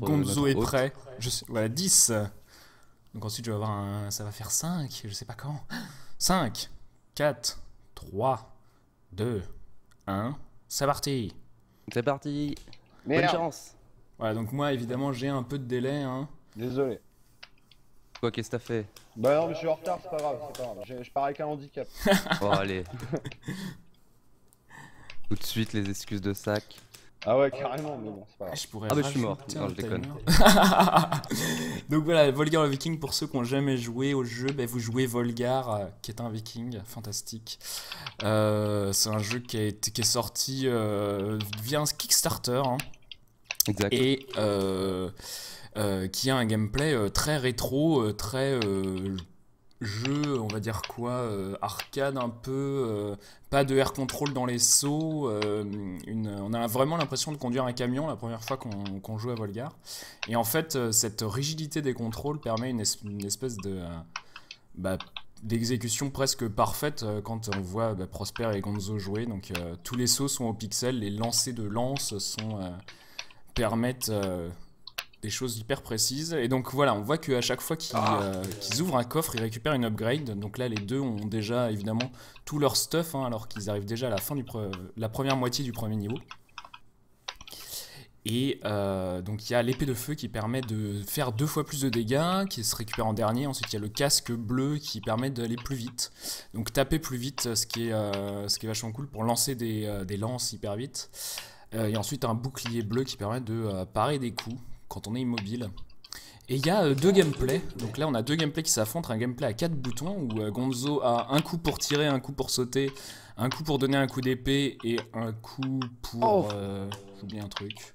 Gonzo est hôte. prêt. Voilà, 10. Donc ensuite, je vais avoir un... ça va faire 5, je sais pas quand. 5, 4, 3, 2, 1. C'est parti. C'est parti. Bonne Merde. chance. Voilà, donc moi, évidemment, j'ai un peu de délai. Hein. Désolé. Quoi, qu'est-ce que t'as fait? Bah non, mais je suis en retard, c'est pas grave, c'est pas grave. Je pars avec un handicap. Oh, allez. Tout de suite, les excuses de sac. Ah ouais, carrément, mais bon, c'est pas grave. Je pourrais Ah bah, je suis mort. rajouter Non, un je déconne. timer. Donc voilà, Volgar le Viking, pour ceux qui n'ont jamais joué au jeu, bah, vous jouez Volgar, qui est un viking fantastique. C'est un jeu qui est sorti via un Kickstarter, hein, Exact. et qui a un gameplay très rétro, très jeu, on va dire quoi, arcade un peu, pas de air control dans les sauts, on a vraiment l'impression de conduire un camion la première fois qu'on joue à Volgar. Et en fait, cette rigidité des contrôles permet une espèce de bah, d'exécution presque parfaite quand on voit Prosper et Gonzo jouer. Donc tous les sauts sont au pixel, les lancers de lance permettent des choses hyper précises. Et donc voilà, on voit qu'à chaque fois qu'ils ouvrent un coffre, ils récupèrent une upgrade. Donc là, les deux ont déjà évidemment tout leur stuff, hein, alors qu'ils arrivent déjà à la fin la première moitié du premier niveau. Et donc il y a l'épée de feu qui permet de faire 2 fois plus de dégâts, qui se récupère en dernier. Ensuite il y a le casque bleu qui permet d'aller plus vite. Donc taper plus vite, ce qui est vachement cool pour lancer des lances hyper vite. Et ensuite un bouclier bleu qui permet de parer des coups quand on est immobile. Et il y a 2 gameplays. Donc là on a 2 gameplays qui s'affrontent. Un gameplay à 4 boutons où Gonzo a un coup pour tirer, un coup pour sauter, un coup pour donner un coup d'épée et un coup pour... j'oublie un truc.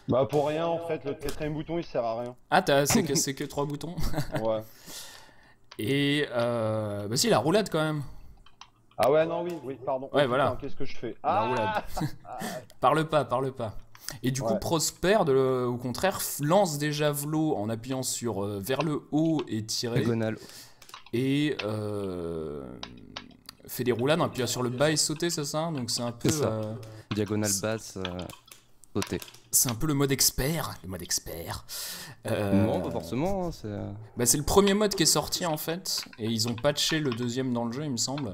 Bah pour rien en fait, le quatrième bouton il sert à rien. Ah, c'est que 3 boutons. Ouais. Et bah si, la roulade quand même. Ah ouais, non, oui, pardon. Ouais, Oh, voilà. putain, qu'est-ce que je fais? La Ah roulade. Parle pas. Et du coup, Ouais. Prosper, au contraire, lance des javelots en appuyant sur vers le haut et tirer. Diagonale. Et fait des roulades en appuyant sur le bas et sauter, c'est ça? Donc c'est un peu... C'est ça. Diagonale basse, sauter. c'est un peu le mode expert. Le mode expert. Non, pas forcément. Bah, c'est le premier mode qui est sorti en fait. Et ils ont patché le deuxième dans le jeu, il me semble.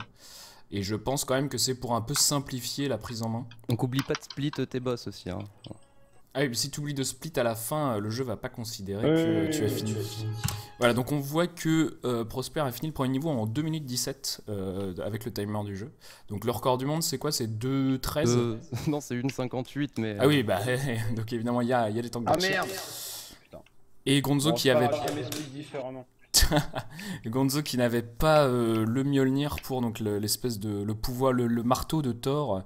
Et je pense quand même que c'est pour un peu simplifier la prise en main. Donc oublie pas de split tes boss aussi. Hein. Ah oui, si tu oublies de split à la fin, le jeu va pas considérer que tu as fini. Voilà, donc on voit que Prosper a fini le premier niveau en 2 minutes 17 avec le timer du jeu. Donc le record du monde, c'est quoi? C'est 2:13. Non, c'est 1,58 mais... Ah oui, bah donc évidemment, il y a des temps de Ah glitch. merde! Et Gonzo Bon, qui c'est pas avait... grave, je fais mes splits différemment. Gonzo qui n'avait pas le Mjolnir pour donc l'espèce de le pouvoir, le marteau de Thor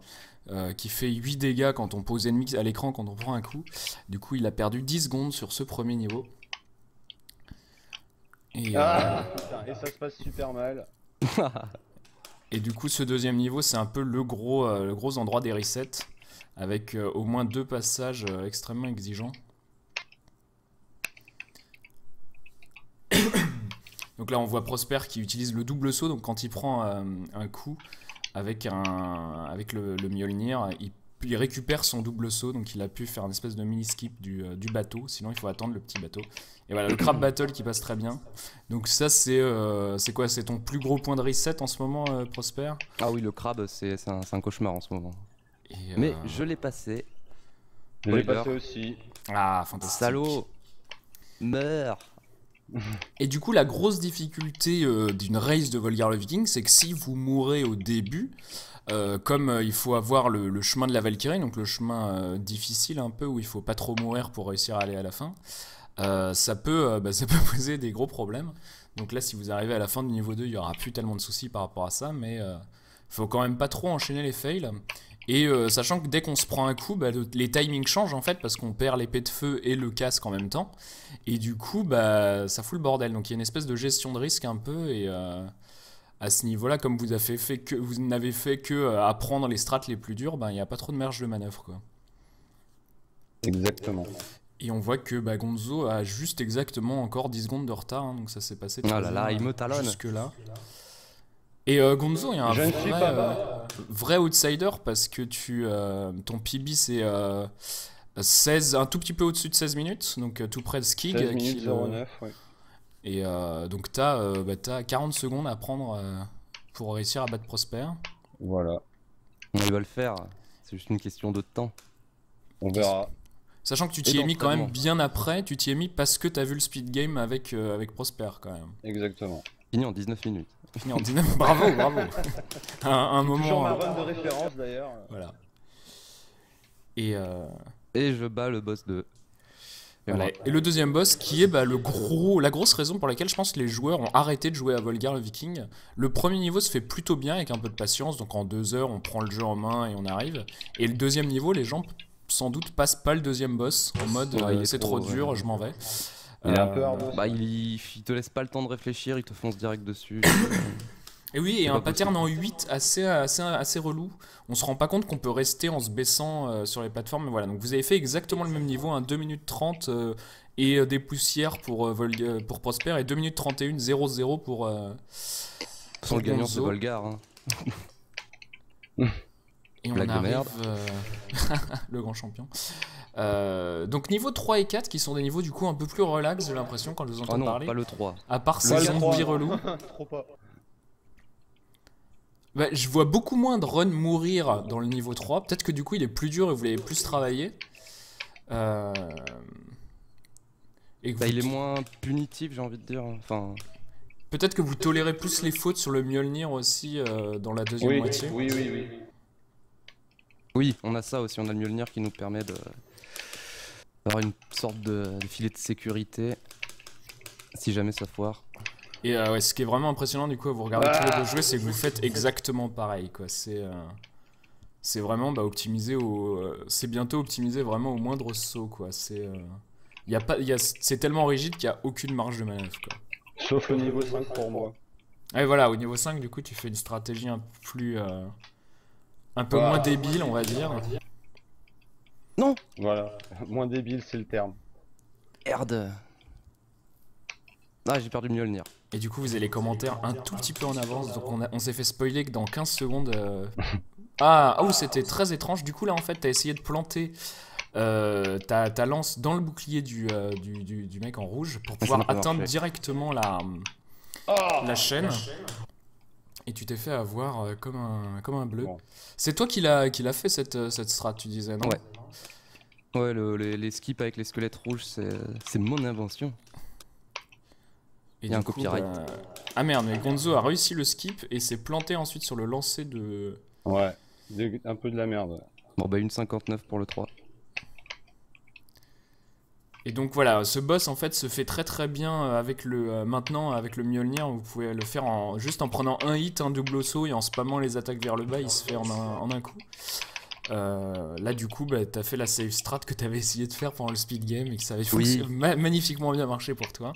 qui fait 8 dégâts quand on pose ennemi à l'écran quand on prend un coup. Du coup, il a perdu 10 secondes sur ce premier niveau. Et, Ah putain, et ça se passe super mal. et du coup, ce deuxième niveau, c'est un peu le gros endroit des resets avec au moins 2 passages extrêmement exigeants. Donc là on voit Prosper qui utilise le double saut, donc quand il prend un coup avec le Mjolnir, il récupère son double saut, donc il a pu faire une espèce de mini skip du bateau, sinon il faut attendre le petit bateau. Et voilà, le Crab Battle qui passe très bien. Donc ça c'est quoi? C'est ton plus gros point de reset en ce moment, Prosper? Ah oui, le crabe, c'est un cauchemar en ce moment. Et, Mais je l'ai passé. Je l'ai Spoiler. passé aussi. Ah, fantastique. Salaud. Meurs. Et du coup, la grosse difficulté d'une race de Volgar le Viking, c'est que si vous mourrez au début, comme il faut avoir le chemin de la Valkyrie, donc le chemin difficile un peu où il faut pas trop mourir pour réussir à aller à la fin, ça peut poser des gros problèmes. Donc là, si vous arrivez à la fin du niveau 2, il y aura plus tellement de soucis par rapport à ça, mais faut quand même pas trop enchaîner les fails. Et sachant que dès qu'on se prend un coup, les timings changent en fait parce qu'on perd l'épée de feu et le casque en même temps. Et du coup, ça fout le bordel. Donc il y a une espèce de gestion de risque un peu. Et à ce niveau-là, comme vous n'avez fait que apprendre les strats les plus durs, il n'y a pas trop de marge de manœuvre, quoi. Exactement. Et on voit que Gonzo a juste exactement encore 10 secondes de retard. Hein, donc ça s'est passé Oh là là, il me talonne. jusque-là. Et Gonzo, il y a un Je ne suis pas bas. vrai outsider parce que ton PB c'est 16, un tout petit peu au-dessus de 16 minutes, donc tout près de Skig. 16 minutes 09, ouais. Et donc t'as 40 secondes à prendre pour réussir à battre Prosper. Voilà, Il va le faire, c'est juste une question de temps. on verra. Sachant que tu t'y es mis quand même d'entraînement. bien après, tu t'y es mis parce que t'as vu le speed game avec Prosper quand même. Exactement. Fini en 19 minutes. Fini en 19, bravo, bravo. un Toujours moment. ma run de référence d'ailleurs. Voilà. Et, Et je bats le boss 2. voilà. Et le deuxième boss qui est la grosse raison pour laquelle je pense que les joueurs ont arrêté de jouer à Volgar le Viking. Le premier niveau se fait plutôt bien avec un peu de patience, donc en 2 heures on prend le jeu en main et on arrive. Et le deuxième niveau, les gens sans doute passent pas le deuxième boss en mode Ouais, il est c'est trop trop, dur, ouais. je m'en vais. Il est un peu hard. Bah, il te laisse pas le temps de réfléchir, il te fonce direct dessus. Et oui, et C'est un pas pattern possible. en 8 assez relou. On se rend pas compte qu'on peut rester en se baissant sur les plateformes. Mais voilà, donc vous avez fait exactement le même niveau, 2 minutes 30 et des poussières pour Prosper et 2 minutes 31, 0-0 pour. Sans le gagnant, c'est Gonzo. Volgar. Hein. Et on Blague de arrive. merde. Le grand champion. Donc niveau 3 et 4 qui sont des niveaux du coup un peu plus relax, j'ai l'impression quand je vous Oh entends non, parler. pas le 3. À part Pas ces le zombies 3. relous. Trop pas. Bah, je vois beaucoup moins de runs mourir dans le niveau 3. Peut-être que du coup il est plus dur et vous l'avez plus travaillé. Et que Bah, vous- il est moins punitif, j'ai envie de dire. Enfin, Peut-être que vous tolérez plus les fautes sur le Mjolnir aussi dans la deuxième Oui, moitié. oui, oui, oui. oui, on a ça aussi, on a le Mjolnir qui nous permet d'avoir une sorte de filet de sécurité si jamais ça foire. Et ouais, ce qui est vraiment impressionnant du coup à vous regarder tous les deux jouer, c'est que vous faites exactement pareil quoi. C'est vraiment optimisé c'est bientôt optimisé vraiment au moindre saut quoi. C'est tellement rigide qu'il n'y a aucune marge de manœuvre quoi. Sauf le niveau 5 pour moi. Et voilà, au niveau 5 du coup tu fais une stratégie un peu plus un peu Ah. moins débile on va dire. Non, Voilà. Moins débile, c'est le terme. merde. Ah, j'ai perdu le Mjolnir. Et du coup vous avez les commentaires un tout petit peu en avance, donc on s'est fait spoiler que dans 15 secondes... c'était très étrange, du coup là en fait t'as essayé de planter ta lance dans le bouclier du mec en rouge pour Ça pouvoir n'a pas atteindre marché. directement la chaîne. Et tu t'es fait avoir comme un bleu. Bon. C'est toi qui l'a fait cette strat, tu disais, non? Ouais. Ouais, les skips avec les squelettes rouges, c'est mon invention. Et Il y a du un copyright. Ah merde, mais Gonzo a réussi le skip et s'est planté ensuite sur le lancer de... Ouais. Un peu de la merde. Bon, bah, une 59 pour le 3. Et donc voilà, ce boss en fait se fait très très bien maintenant avec le Mjolnir, vous pouvez le faire juste en prenant un hit, un double saut et en spammant les attaques vers le bas, il se fait en un coup. Là du coup t'as fait la save strat que t'avais essayé de faire pendant le speed game et que ça avait magnifiquement bien marché pour toi.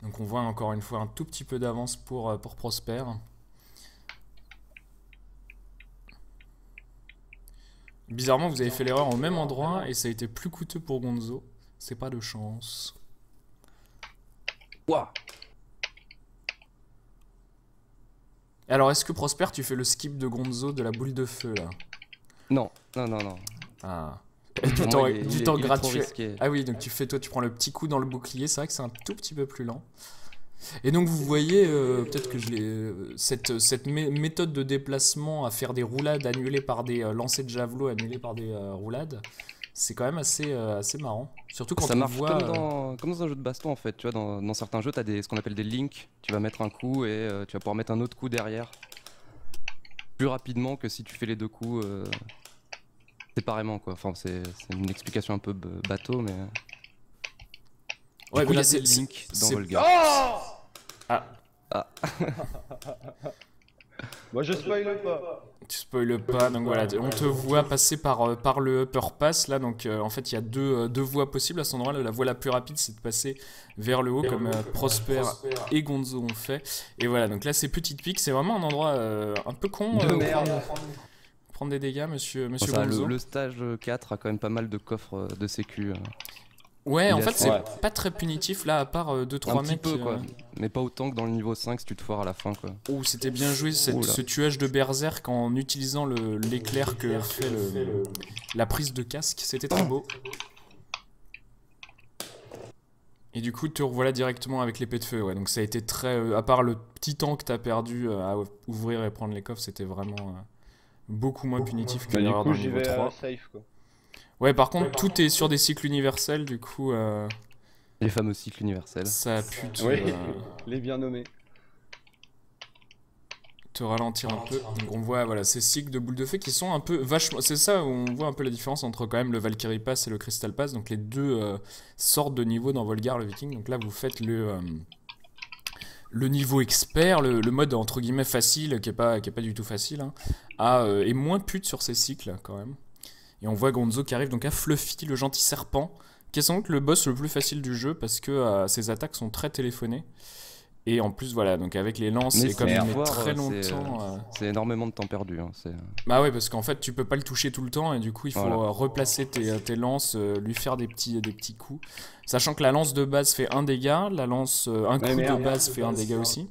Donc on voit encore une fois un tout petit peu d'avance pour Prosper. Bizarrement, vous avez fait l'erreur au même endroit et ça a été plus coûteux pour Gonzo. C'est pas de chance. Ouah. Alors, est-ce que Prosper, tu fais le skip de Gonzo de la boule de feu là? Non, non, non, non. Ah. Pour moi, il est- Du il est- temps il est trop gratuit. risqué. Ah oui, donc tu prends le petit coup dans le bouclier. C'est vrai que c'est un tout petit peu plus lent. Et donc vous voyez, peut-être que cette méthode de déplacement à faire des roulades annulées par des lancers de javelot annulés par des roulades, c'est quand même assez marrant. Surtout quand Ça on marche voit... comme dans un jeu de baston en fait. Tu vois, dans certains jeux, tu as ce qu'on appelle des links. Tu vas mettre un coup et tu vas pouvoir mettre un autre coup derrière. Plus rapidement que si tu fais les deux coups séparément quoi. Enfin, c'est une explication un peu bateau, mais. Ouais, Du coup, mais là, il y a des links dans c'est- Volgar. Moi je spoil pas. Tu spoiles pas, donc voilà, on te voit passer par le upper pass là, donc en fait il y a deux voies possibles à cet endroit là. La voie la plus rapide c'est de passer vers le haut comme Prosper et Gonzo ont fait. Et voilà, donc là c'est Petite Pique, c'est vraiment un endroit un peu con De où merde. prendre des dégâts, monsieur Bon, ça, Gonzo. le stage 4 a quand même pas mal de coffres de sécu. Ouais, en Il est fait, assez- c'est Ouais. pas très punitif là, à part 2-3 Un petit mecs. peu quoi, mais pas autant que dans le niveau 5 si tu te foires à la fin quoi. Oh, c'était bien joué Oula. ce tuage de berserk en utilisant l'éclair que fait la prise de casque. C'était très beau. Et du coup, te revoilà directement avec l'épée de feu. Ouais, donc ça a été très. À part le petit temps que t'as perdu à ouvrir et prendre les coffres, c'était vraiment beaucoup moins punitif que Bah, du l'erreur coup, dans le j'y niveau vais 3. safe quoi. Ouais, par contre, tout est sur des cycles universels, du coup, Les fameux cycles universels. ça a pu Oui, les bien nommés. te ralentir un peu. Donc on voit voilà, ces cycles de boules de feu qui sont un peu vachement... C'est ça où on voit un peu la différence entre quand même le Valkyrie Pass et le Crystal Pass. Donc les deux sortes de niveaux dans Volgar le Viking. Donc là vous faites le niveau expert, le mode entre guillemets facile, qui est pas du tout facile, hein, est moins pute sur ces cycles quand même. Et on voit Gonzo qui arrive donc à Fluffy, le gentil serpent, qui est sans doute le boss le plus facile du jeu parce que ses attaques sont très téléphonées. Et en plus, voilà, donc avec les lances, Mais et comme il c'est met fort, très c'est, longtemps. C'est énormément de temps perdu. Hein. Bah ouais, parce qu'en fait, tu peux pas le toucher tout le temps, et du coup, il faut Voilà. replacer tes lances, lui faire des petits coups. Sachant que la lance de base fait un dégât, la lance, un coup de merde. base fait un dégât aussi.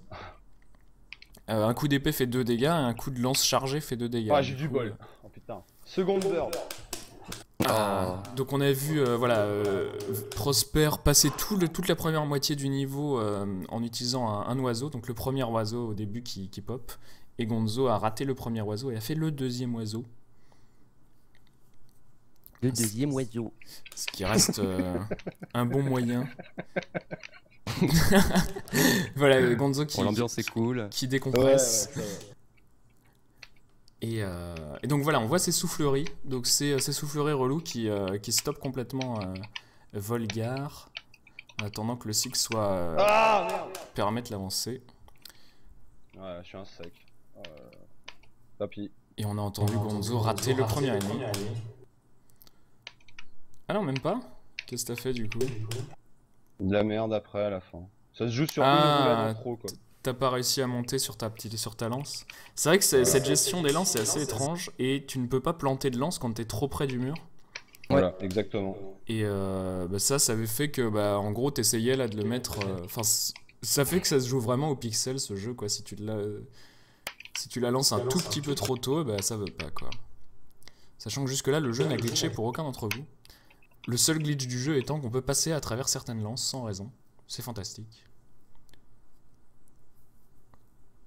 Un coup d'épée fait 2 dégâts, et un coup de lance chargée fait 2 dégâts. Ah, j'ai du coup, bol. Oh putain. Seconde bird. Donc on a vu voilà, Prosper passer toute la première moitié du niveau en utilisant un oiseau, donc le premier oiseau au début qui pop, et Gonzo a raté le premier oiseau et a fait le deuxième oiseau, Le deuxième oiseau. ce qui reste un bon moyen. Voilà, Gonzo Bon, l'ambiance est cool. qui Ouais, décompresse. ça va. Et donc voilà, on voit ces souffleries. Donc ces souffleries relous qui stoppent complètement Volgar en attendant que le cycle soit Ah merde. permette l'avancée. Ouais, je suis un sec. Papy. Et on a entendu Gonzo rater le premier ennemi. Ah non, même pas. Qu'est-ce que t'as fait du coup? De la merde après à la fin. Ça se joue sur Ah, une roulade en trop quoi. T'as pas réussi à monter sur ta lance. C'est vrai que cette gestion des lances est assez étrange et tu ne peux pas planter de lance quand t'es trop près du mur. Voilà, exactement. Et bah ça avait fait que bah en gros t'essayais là de le mettre. Enfin ça fait que ça se joue vraiment au pixel ce jeu quoi. Si tu la lances un tout petit peu trop tôt, bah ça veut pas quoi. Sachant que jusque là le jeu n'a glitché pour aucun d'entre vous. Le seul glitch du jeu étant qu'on peut passer à travers certaines lances sans raison. C'est fantastique.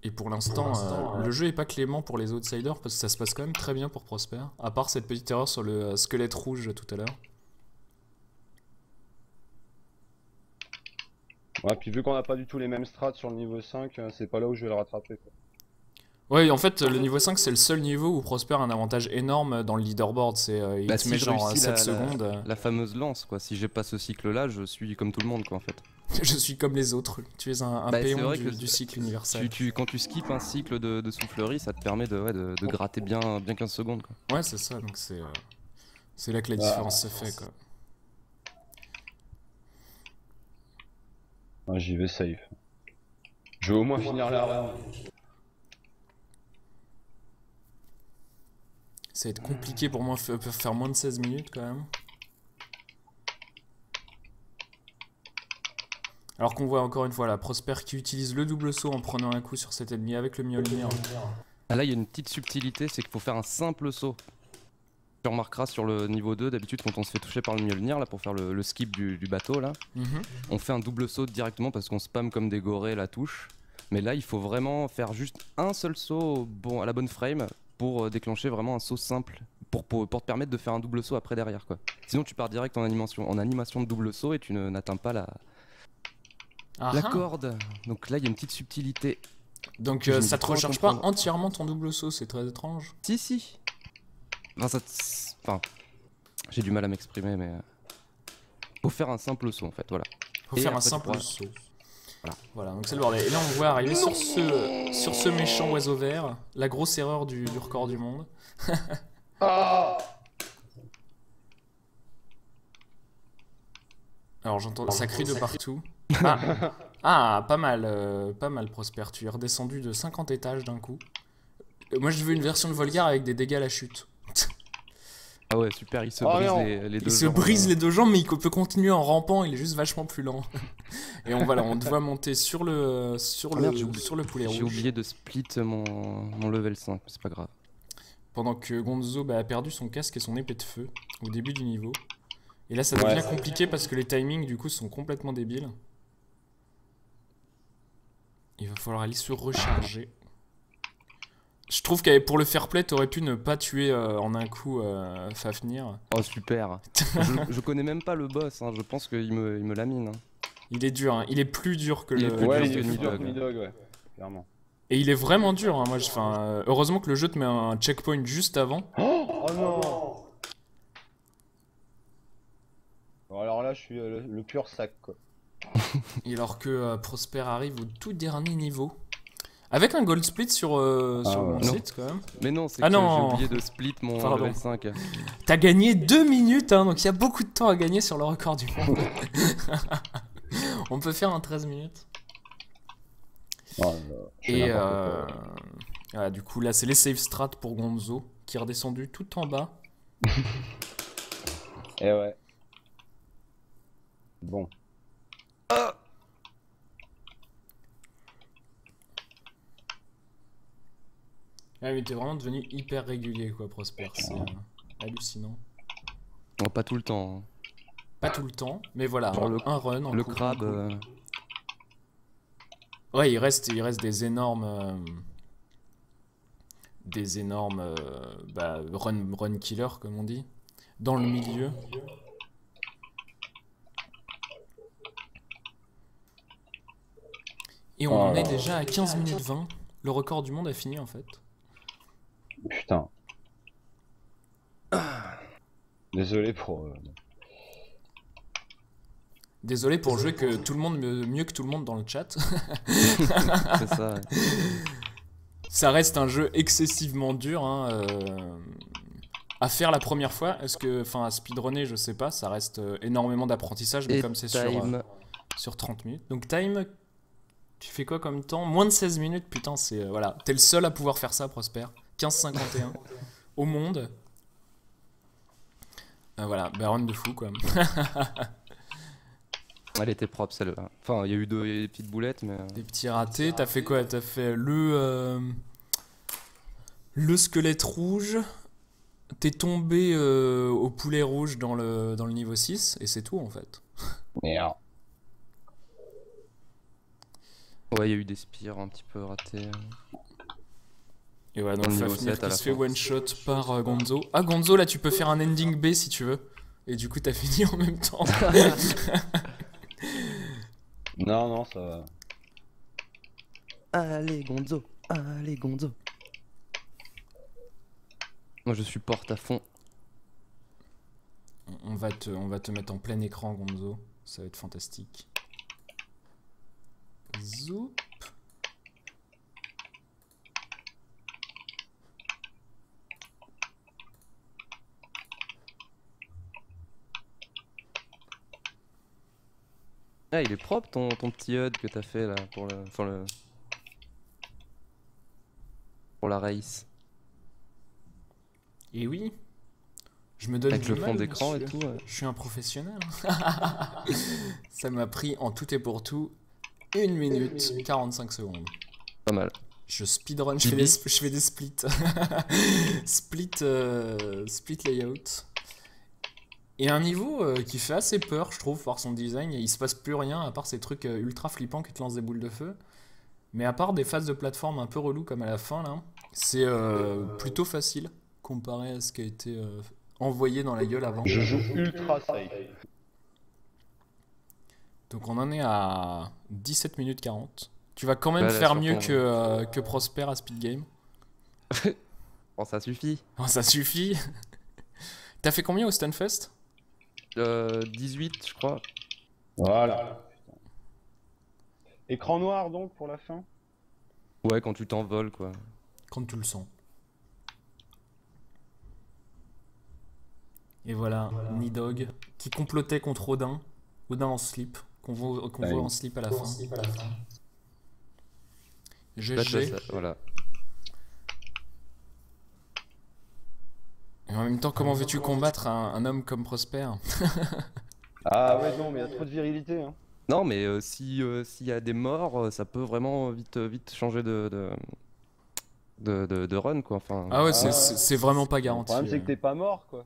Et pour l'instant, le jeu est pas clément pour les outsiders parce que ça se passe quand même très bien pour Prosper. À part cette petite erreur sur le squelette rouge tout à l'heure. Ouais, puis vu qu'on a pas du tout les mêmes strats sur le niveau 5, c'est pas là où je vais le rattraper quoi. Ouais, en fait, le niveau 5 c'est le seul niveau où Prosper a un avantage énorme dans le leaderboard. C'est il Bah, te si met je genre réussis 7 secondes. La fameuse lance quoi. Si j'ai pas ce cycle là, je suis comme tout le monde quoi en fait. Je suis comme les autres. Tu es un Bah, c'est péon vrai que du cycle universel. Quand tu skippes un cycle de soufflerie, ça te permet de gratter bien 15 secondes quoi. Ouais, c'est ça. Donc c'est là que la Ah. différence se fait quoi. Ouais, j'y vais safe. Je vais au moins finir la round. Ça va être compliqué pour moi de faire moins de 16 minutes quand même. Alors qu'on voit encore une fois là, Prosper qui utilise le double saut en prenant un coup sur cet ennemi avec le Mjolnir. Ah, là, il y a une petite subtilité, c'est qu'il faut faire un simple saut. Tu remarqueras sur le niveau 2, d'habitude, quand on se fait toucher par le Mjolnir, là, pour faire le skip du bateau, là, Mhm. on fait un double saut directement parce qu'on spam comme des gorées la touche. Mais là, il faut vraiment faire juste un seul saut à la bonne frame pour déclencher vraiment un saut simple. Pour te permettre de faire un double saut après derrière, quoi. Sinon, tu pars direct en animation de double saut et tu n'atteins pas la Ah ah. corde. Donc là, il y a une petite subtilité. Donc Je ça ne te peux pas recharge pas comprendre. entièrement ton double saut, c'est très étrange. Si. Enfin, j'ai du mal à m'exprimer, mais faut faire un simple saut en fait, voilà. Faut Et faire un après, tu simple pourras- saut. Voilà, donc c'est le bordel. Et là on voit arriver sur ce méchant oiseau vert, la grosse erreur du record du monde. Ah Alors j'entends, ça crie de partout. Pas mal Prosper, tu es redescendu de 50 étages d'un coup. Moi je veux une version de Volgar avec des dégâts à la chute. Ah ouais, super, il se Oh brise non. les deux Il se jambes. brise les deux jambes, mais il peut continuer en rampant, il est juste vachement plus lent. Et on doit monter sur le, Ah merde, j'ai sur le poulet J'ai rouge. oublié de split mon level 5, mais c'est pas grave. Pendant que Gonzo a perdu son casque et son épée de feu au début du niveau. Et là, ça Ouais. devient compliqué parce que les timings, du coup, sont complètement débiles. Il va falloir aller se recharger. Je trouve que pour le fair play, t'aurais pu ne pas tuer en un coup Fafnir. Oh super. je connais même pas le boss, hein. Je pense qu'il me lamine. Hein. Il est dur, hein. Il est plus dur que Il est le... plus Ouais, dur il que est plus dur que Nidhogg. Nidhogg, ouais. Clairement. Et il est vraiment dur, hein. Moi, heureusement que le jeu te met un checkpoint juste avant. Oh non. Bon, alors là, je suis le pur sac, quoi. Et alors que Prosper arrive au tout dernier niveau. Avec un gold split sur Ah mon ouais. site, quand même. Mais non, c'est Ah que j'ai non. oublié de split mon Pardon. level 5. T'as gagné 2 minutes, hein, donc il y a beaucoup de temps à gagner sur le record du monde. On peut faire un 13 minutes. Oh là là, je fais Et n'importe quoi. voilà, du coup, là, c'est les save strats pour Gonzo, qui est redescendu tout en bas. Eh ouais. Bon. Ah, mais t'es vraiment devenu hyper régulier, quoi, Prosper. C'est hallucinant. Non, pas tout le temps. Hein. Pas tout le temps, mais voilà, Genre un run. En Le coup, crabe. en coup. Ouais, il reste des énormes. Run killer, comme on dit. Dans le milieu. Et on en est déjà à 15 minutes 20. Le record du monde a fini en fait. Putain. Désolé pour... Désolé pour jouer que tout le monde mieux que tout le monde dans le chat. C'est ça. Ouais. Ça reste un jeu excessivement dur hein, à faire la première fois. Est-ce que, enfin, à speedrunner, je sais pas, ça reste énormément d'apprentissage, mais Et comme c'est time. sur 30 minutes. Donc time, tu fais quoi comme temps? Moins de 16 minutes, putain, c'est voilà, t'es le seul à pouvoir faire ça, Prosper. 15,51 au monde. Voilà, bah run de fou quoi. Elle était propre celle-là. Enfin, il y a eu des petites boulettes, mais. Des petits ratés. T'as fait quoi? T'as fait le squelette rouge. T'es tombé au poulet rouge dans le niveau 6 et c'est tout en fait. Merde. Ouais, il y a eu des spires un petit peu ratés. Et voilà, donc Dans le niveau Fafnir 7 à qui la se fait fin. one shot par Gonzo. Ah, Gonzo, là tu peux faire un ending B si tu veux. Et du coup, t'as fini en même temps. Non, non, ça va. Allez, Gonzo. Allez, Gonzo. Moi, je supporte à fond. On va te mettre en plein écran, Gonzo. Ça va être fantastique. Zoup. Ah, il est propre ton petit HUD que t'as fait là pour pour la race. Et oui, je me donne Avec du le fond mal, d'écran et monsieur. tout. Ouais. Je suis un professionnel. Ça m'a pris en tout et pour tout 1 minute 45 secondes. Pas mal. Je speedrun, Bibi. je fais des splits. split layout. Et un niveau qui fait assez peur, je trouve, par son design. Il se passe plus rien à part ces trucs ultra flippants qui te lancent des boules de feu. Mais à part des phases de plateforme un peu relou comme à la fin, là, c'est plutôt facile comparé à ce qui a été envoyé dans la gueule avant. Je joue ultra safe. Donc on en est à 17 minutes 40. Tu vas quand même Ouais, là, faire sur mieux ton- que Prosper à Speed Game. Bon, ça suffit. Oh, ça suffit. T'as fait combien au Stunfest? 18, je crois. Voilà. Écran noir donc pour la fin. Ouais, quand tu t'envoles, quoi. Quand tu le sens. Et voilà, Nidhogg qui complotait contre Odin. Odin en slip. Qu'on voit en slip à la fin. Là, GG. voilà. Et Et en même temps, comment veux-tu combattre un homme comme Prosper? Ah ouais, non, mais il y a trop de virilité, hein. Non, mais si s'il y a des morts, ça peut vraiment vite changer de run, quoi. Enfin, Ah ouais, Ah, c'est vraiment pas le garanti. problème, c'est que t'es pas mort, quoi.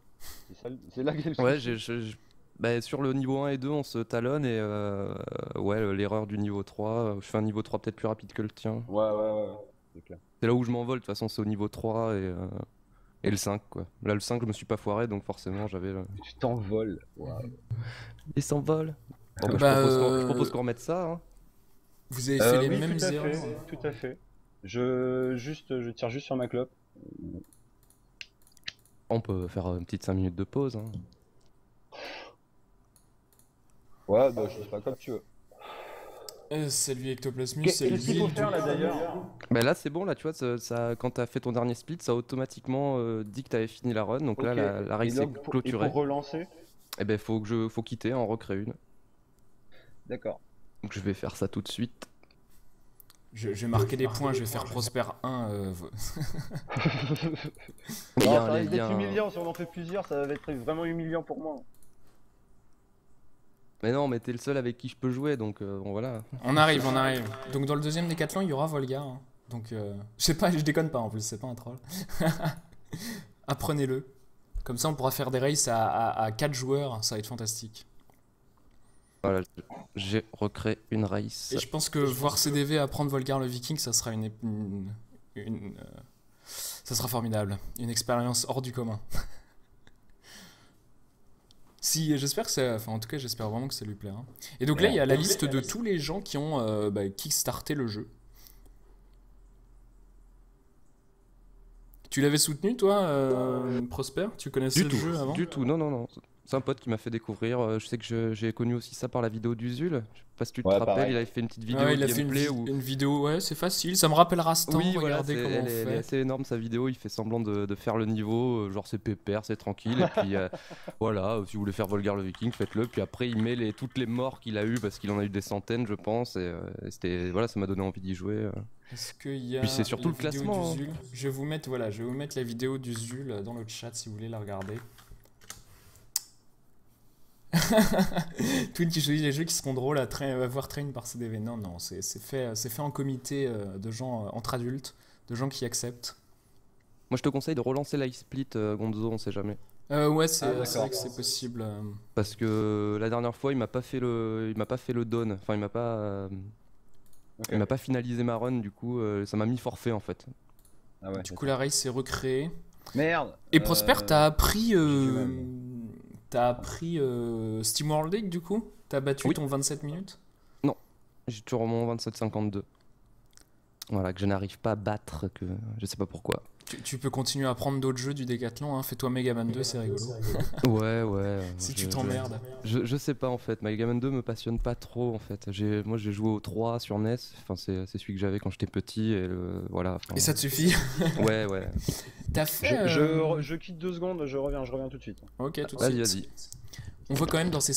C'est là qu'est le ouais, souci. bah, sur le niveau 1 et 2, on se talonne et ouais, l'erreur du niveau 3, je fais un niveau 3 peut-être plus rapide que le tien. Ouais, c'est clair. C'est là où je m'envole, de toute façon, c'est au niveau 3 et le 5, quoi. Là, le 5, je me suis pas foiré, donc forcément, j'avais Tu t'envoles. Waouh. Il s'envole. Bon, bah, Bah, je propose qu'on remette ça, hein. Vous avez fait les Oui, mêmes tout à erreurs. fait, tout à fait. Je tire juste sur ma clope. On peut faire une petite 5 minutes de pause, hein. Ouais, bah je sais pas comme tu veux. Salut Ectoplasmus, Qu'est-ce salut qu'il faut Build. faire là d'ailleurs? Bah là, c'est bon, là, tu vois, quand t'as fait ton dernier split, ça a automatiquement dit que t'avais fini la run, donc là, Ok. la race Et est donc, et clôturée. pour relancer? Et ben, faut quitter, en recréer une. D'accord. Donc je vais faire ça tout de suite. Je vais marquer des points, je vais faire Prosper 1. Il y Non, a ça un- risque il y a d'être un- humiliant, si on en fait plusieurs, ça va être vraiment humiliant pour moi. Mais non, mais t'es le seul avec qui je peux jouer, donc bon, voilà. On arrive, on arrive. Donc dans le deuxième décathlon, il y aura Volgar. Hein. Donc je sais pas, je déconne pas en plus, c'est pas un troll. Apprenez-le. Comme ça, on pourra faire des races à 4 joueurs, ça va être fantastique. Voilà, j'ai recréé une race. Et je pense que voir CDV apprendre Volgar le Viking, ça sera ça sera formidable. Une expérience hors du commun. Si, j'espère que ça. Enfin, en tout cas, j'espère vraiment que ça lui plaira. Et donc là, il y a la liste de tous les gens qui ont kickstarté le jeu. Tu l'avais soutenu, toi, Prosper? Tu connaissais le jeu avant? Du tout, non. C'est un pote qui m'a fait découvrir. Je sais que j'ai connu aussi ça par la vidéo d'Uzul. Je sais pas si tu te Ouais, rappelles, pareil. il avait fait une petite vidéo Ouais, il de a fait gameplay où. une vidéo, ouais, c'est facile. Ça me rappelle Rastan, Oui, voilà, regardez comment on elle est fait. assez énorme sa vidéo. Il fait semblant de faire le niveau, genre c'est pépère, c'est tranquille. Et puis voilà, si vous voulez faire Volgar le Viking, faites-le. Puis après, il met toutes les morts qu'il a eu parce qu'il en a eu des centaines, je pense. Et voilà, ça m'a donné envie d'y jouer. Est-ce qu'il y a Puis c'est surtout les le vidéos classement, hein. d'Uzul Je vais vous mettre, voilà, je vais vous mettre la vidéo d'Uzul dans le chat si vous voulez la regarder. Twin qui choisit les jeux qui seront drôles à voir train par CDV. Non, c'est fait en comité de gens entre adultes, de gens qui acceptent. Moi, je te conseille de relancer l'iSplit, Gonzo, on sait jamais. Ouais, Ah, c'est d'accord. vrai que c'est possible. Parce que la dernière fois, il m'a pas fait le don. Enfin, Ok. il m'a pas finalisé ma run. Du coup, ça m'a mis forfait en fait. Ah ouais, Du coup, la race s'est recréée. Merde. Et Prosper, t'as appris, j'ai du mal. Steam World League du coup? T'as battu Oui. ton 27 minutes? J'ai toujours mon 27,52. Voilà, que je n'arrive pas à battre, que je sais pas pourquoi. Tu peux continuer à prendre d'autres jeux du Décathlon, hein. Fais-toi Megaman 2, c'est rigolo. Ouais. Si je- tu t'emmerdes. Je sais pas en fait, My Gammon 2 me passionne pas trop en fait. Moi j'ai joué au 3 sur NES, enfin c'est celui que j'avais quand j'étais petit et voilà. Enfin, Et ça te suffit? Ouais. T'as fait. Je quitte 2 secondes, je reviens tout de suite. Ok, tout de Vas-y, suite. vas-y. On voit quand même dans ces